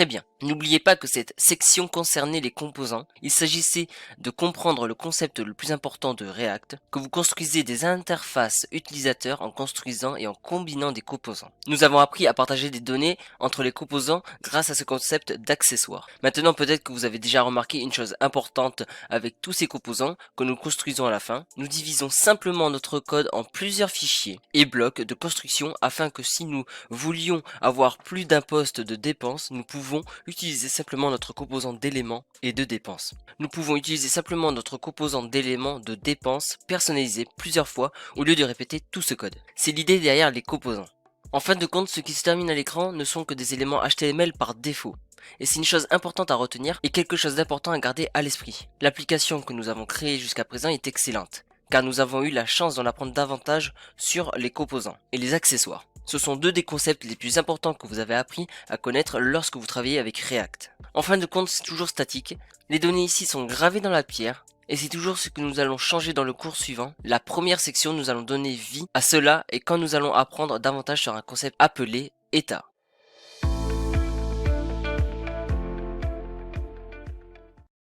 Très bien. N'oubliez pas que cette section concernait les composants. Il s'agissait de comprendre le concept le plus important de React, que vous construisez des interfaces utilisateurs en construisant et en combinant des composants. Nous avons appris à partager des données entre les composants grâce à ce concept d'accessoires. Maintenant, peut-être que vous avez déjà remarqué une chose importante avec tous ces composants que nous construisons à la fin. Nous divisons simplement notre code en plusieurs fichiers et blocs de construction afin que si nous voulions avoir plus d'un poste de dépenses, nous pouvons utiliser simplement notre composant d'éléments et de dépenses. Nous pouvons utiliser simplement notre composant d'éléments de dépenses personnalisé plusieurs fois au lieu de répéter tout ce code. C'est l'idée derrière les composants. En fin de compte, ce qui se termine à l'écran ne sont que des éléments HTML par défaut. Et c'est une chose importante à retenir et quelque chose d'important à garder à l'esprit. L'application que nous avons créée jusqu'à présent est excellente, car nous avons eu la chance d'en apprendre davantage sur les composants et les accessoires. Ce sont deux des concepts les plus importants que vous avez appris à connaître lorsque vous travaillez avec React. En fin de compte, c'est toujours statique. Les données ici sont gravées dans la pierre. Et c'est toujours ce que nous allons changer dans le cours suivant. La première section, nous allons donner vie à cela et quand nous allons apprendre davantage sur un concept appelé état.